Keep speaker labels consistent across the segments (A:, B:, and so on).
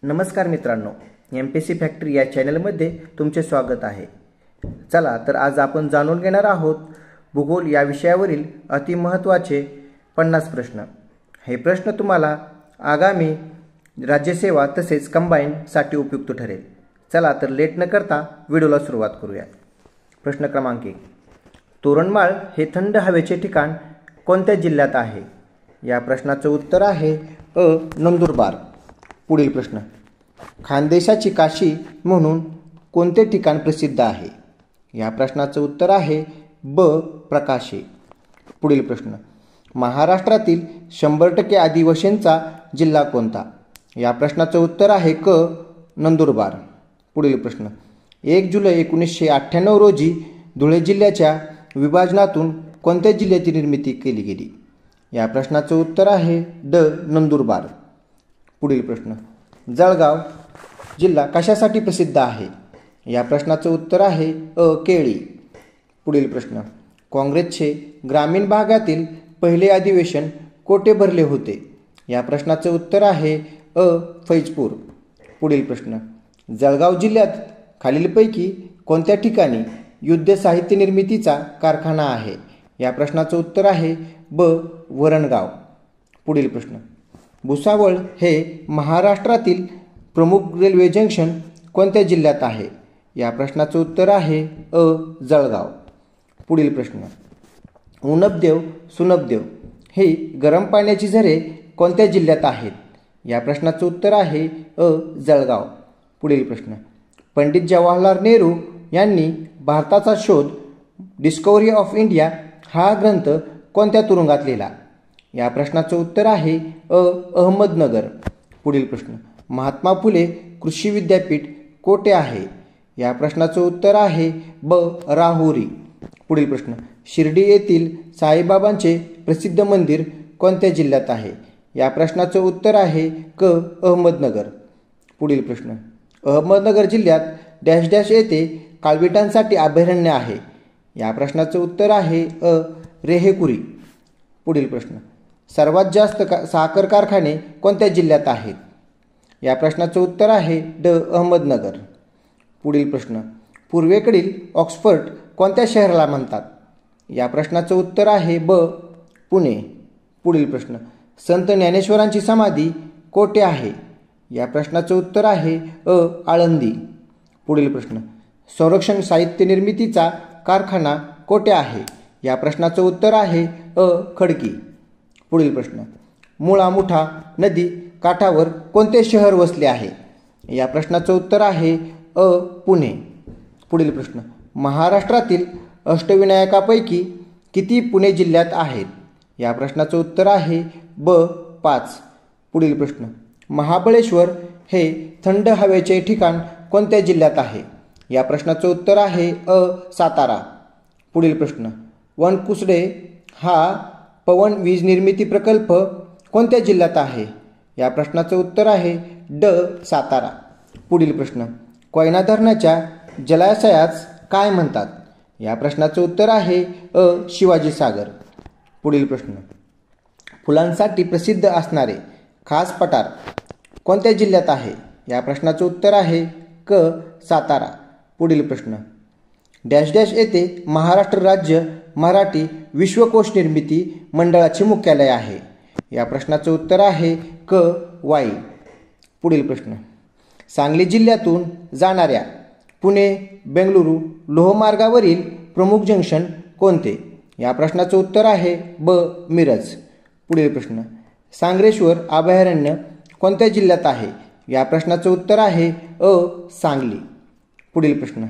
A: नमस्कार मित्रांनो, MPSC factory या चॅनलमध्ये तुमचे स्वागत आहे. चला तर आज आपण जाणून घेणार आहोत भूगोल या विषयावरील अतिमहत्त्वाचे 50 प्रश्न. हे प्रश्न तुम्हाला आगामी राज्यसेवा तसेच कंबाईनसाठी उपयुक्त ठरेल. चला तर लेट न करता व्हिडिओला सुरुवात करूया. प्रश्न क्रमांक 1. तोरणमाळ हे थंड हवेचे ठिकाण कोणत्या जिल्ह्यात आहे? या प्रश्नाचं उत्तर आहे अ. नंदुरबार. पुढील प्रश्न. खानदेशाची काशी म्हणून कोणते ठिकाण प्रसिद्ध आहे? या प्रश्नाचं उत्तर आहे ब. प्रकाशे. पुढील प्रश्न. महाराष्ट्रातील 100% आदिवासींचा जिल्हा कोणता? या प्रश्नाचं उत्तर आहे क. नंदुरबार. पुढील प्रश्न. 1 जुलै 1998 रोजी धुळे जिल्ह्याच्या विभाजनातून कोणत्या जिल्ह्याची निर्मिती केली गेली? या प्रश्नाचं उत्तर आहे ड. नंदुरबार. पुढील प्रश्न. जळगाव जिल्हा कशासाठी प्रसिद्ध आहे? या प्रश्नाचं उत्तर आहे अ. केळी. पुढील प्रश्न. काँग्रेसचे ग्रामीण भागातील पहिले अधिवेशन कोठे भरले होते? या प्रश्नाचं उत्तर आहे अ. फैजपूर. पुढील प्रश्न. जळगाव जिल्ह्यात खालीलपैकी कोणत्या ठिकाणी युद्ध साहित्य निर्मितीचा कारखाना आहे? या प्रश्नाचं उत्तर आहे ब. वरणगाव. पुढील प्रश्न. भुसावळ हे महाराष्ट्रातील प्रमुख रेल्वे जंक्शन कोणत्या जिल्ह्यात आहे? या प्रश्नाचं उत्तर आहे अ. जळगाव. पुढील प्रश्न. उनबदेव सुनबदेव हे गरम पाण्याची झरे कोणत्या जिल्ह्यात आहेत? या प्रश्नाचं उत्तर आहे अ. जळगाव. पुढील प्रश्न. पंडित जवाहरलाल नेहरू यांनी भारताचा शोध डिस्कव्हरी ऑफ इंडिया हा ग्रंथ कोणत्या तुरुंगात लिहिला? या प्रश्नाचं उत्तर आहे अ. अहमदनगर. पुढील प्रश्न. महात्मा फुले कृषी विद्यापीठ कोठे आहे? या प्रश्नाचं उत्तर आहे ब. राहुरी. पुढील प्रश्न. शिर्डी येथील साईबाबांचे प्रसिद्ध मंदिर कोणत्या जिल्ह्यात आहे? या प्रश्नाचं उत्तर आहे क. अहमदनगर. पुढील प्रश्न. अहमदनगर जिल्ह्यात डॅश डॅश येथे काळविटांसाठी अभयारण्य आहे. या प्रश्नाचं उत्तर आहे अ. रेहेकुरी. पुढील प्रश्न. सर्वात जास्त साखर कारखाने कोणत्या जिल्ह्यात आहेत? या प्रश्नाचं उत्तर आहे ड. अहमदनगर. पुढील प्रश्न. पूर्वेकडील ऑक्सफर्ड कोणत्या शहराला म्हणतात? या प्रश्नाचं उत्तर आहे ब. पुणे. पुढील प्रश्न. संत ज्ञानेश्वरांची समाधी कोठे आहे? या प्रश्नाचं उत्तर आहे अ. आळंदी. पुढील प्रश्न. संरक्षण साहित्य निर्मितीचा कारखाना कोठे आहे? या प्रश्नाचं उत्तर आहे अ. खडकी. पुढील प्रश्न. मुळा मुठा नदी काठावर कोणते शहर वसले आहे? या प्रश्नाचं उत्तर आहे अ. पुणे. पुढील प्रश्न. महाराष्ट्रातील अष्टविनायकापैकी किती पुणे जिल्ह्यात आहेत? या प्रश्नाचं उत्तर आहे ब. 5. पुढील प्रश्न. महाबळेश्वर हे थंड हवेचे ठिकाण कोणत्या जिल्ह्यात आहे? या प्रश्नाचं उत्तर आहे अ. सातारा. पुढील प्रश्न. वनकुसडे हा पवन वीज निर्मिती प्रकल्प कोणत्या जिल्ह्यात आहे? या प्रश्नाचं उत्तर आहे ड. सातारा. पुढील प्रश्न. कोयना धरणाच्या जलाशयास काय म्हणतात? या प्रश्नाचं उत्तर आहे अ. शिवाजी सागर. पुढील प्रश्न. फुलांसाठी प्रसिद्ध असणारे खास पठार कोणत्या जिल्ह्यात आहे? या प्रश्नाचं उत्तर आहे क. सातारा. पुढील प्रश्न. डॅश डॅश येथे महाराष्ट्र राज्य मराठी विश्वकोश निर्मिती मंडळाचे मुख्यालय आहे. या प्रश्नाचं उत्तर आहे क. वाई. पुढील प्रश्न. सांगली जिल्ह्यातून जाणाऱ्या पुणे बेंगलुरू लोहमार्गावरील प्रमुख जंक्शन कोणते? या प्रश्नाचं उत्तर आहे ब. मिरज. पुढील प्रश्न. सांगरेश्वर अभयारण्य कोणत्या जिल्ह्यात आहे? या प्रश्नाचं उत्तर आहे अ. सांगली. पुढील प्रश्न.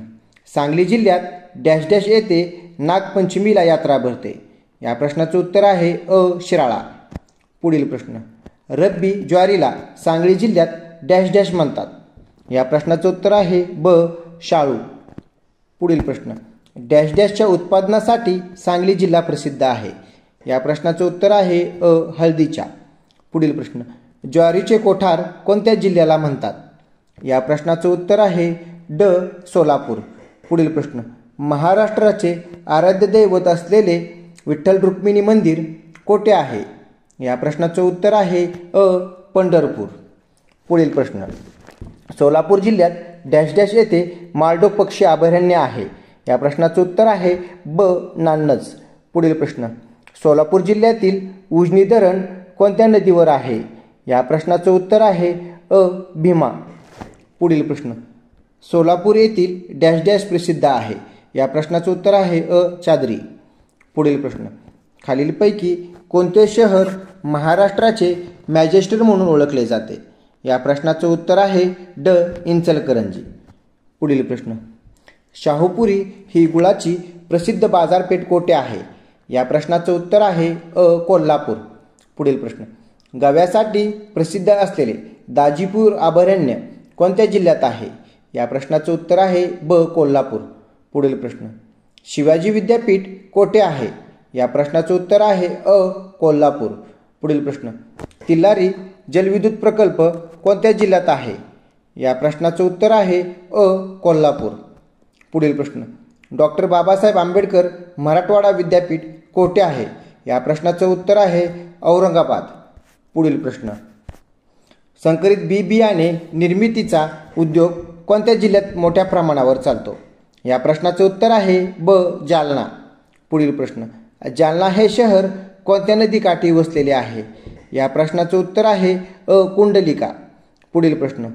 A: सांगली जिल्ह्यात डॅश डॅश येथे नागपंचमीला यात्रा भरते. या प्रश्नाचं उत्तर आहे अ. शिराळा. पुढील प्रश्न. रब्बी ज्वारीला सांगली जिल्ह्यात डॅश डॅश म्हणतात. या प्रश्नाचं उत्तर आहे ब. शाळू. पुढील प्रश्न. डॅश डॅशच्या उत्पादनासाठी सांगली जिल्हा प्रसिद्ध आहे. या प्रश्नाचं उत्तर आहे अ. हळदीच्या. पुढील प्रश्न. ज्वारीचे कोठार कोणत्या जिल्ह्याला म्हणतात? या प्रश्नाचं उत्तर आहे ड. सोलापूर. पुढील प्रश्न. महाराष्ट्राचे आराध्य दैवत असलेले विठ्ठल रुक्मिणी मंदिर कोठे आहे? या प्रश्नाचं उत्तर आहे अ. पंढरपूर. पुढील प्रश्न. सोलापूर जिल्ह्यात डॅश डॅश येथे माळढोक पक्षी अभयारण्य आहे. या प्रश्नाचं उत्तर आहे ब. नान्नज. पुढील प्रश्न. सोलापूर जिल्ह्यातील उजनी धरण कोणत्या नदीवर आहे? या प्रश्नाचं उत्तर आहे अ. भीमा. पुढील प्रश्न. सोलापूर येथील डॅश डॅश प्रसिद्ध आहे. या प्रश्नाचं उत्तर आहे अ. चादरी. पुढील प्रश्न. खालीलपैकी कोणते शहर महाराष्ट्राचे मॅजेस्टर म्हणून ओळखले जाते? या प्रश्नाचं उत्तर आहे ड. इचलकरंजी. पुढील प्रश्न. शाहूपुरी ही गुळाची प्रसिद्ध बाजारपेठ कोठे आहे? या प्रश्नाचं उत्तर आहे अ. कोल्हापूर. पुढील प्रश्न. गव्यासाठी प्रसिद्ध असलेले दाजीपूर अभयारण्य कोणत्या जिल्ह्यात आहे? या प्रश्नाचं उत्तर आहे ब. कोल्हापूर. पुढील प्रश्न. शिवाजी विद्यापीठ कोठे आहे? या प्रश्नाचं उत्तर आहे अ. कोल्हापूर. पुढील प्रश्न. तिल्लारी जलविद्युत प्रकल्प कोणत्या जिल्ह्यात आहे? या प्रश्नाचं उत्तर आहे अ. कोल्हापूर. पुढील प्रश्न. डॉक्टर बाबासाहेब आंबेडकर मराठवाडा विद्यापीठ कोठे आहे? या प्रश्नाचं उत्तर आहे औरंगाबाद. पुढील प्रश्न. संकरित बी बियाणे निर्मितीचा उद्योग कोणत्या जिल्ह्यात मोठ्या प्रमाणावर चालतो? या प्रश्नाचं उत्तर आहे ब. जालना. पुढील प्रश्न. जालना हे शहर कोणत्या नदीकाठी वसलेले आहे? या प्रश्नाचं उत्तर आहे अ. कुंडलिका. पुढील प्रश्न.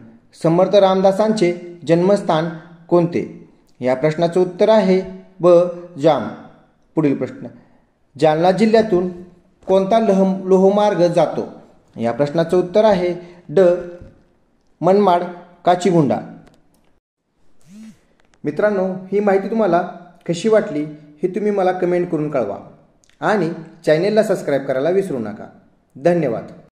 A: समर्थ रामदासांचे जन्मस्थान कोणते? या प्रश्नाचं उत्तर आहे ब. जाम. पुढील प्रश्न. जालना जिल्ह्यातून कोणता लोहमार्ग जातो? या प्रश्नाचं उत्तर आहे ड. मनमाड काचीगुंडा. मित्रांनो, ही माहिती तुम्हाला कशी वाटली हे तुम्ही मला कमेंट करून कळवा आणि चॅनेलला सबस्क्राईब करायला विसरू नका. धन्यवाद.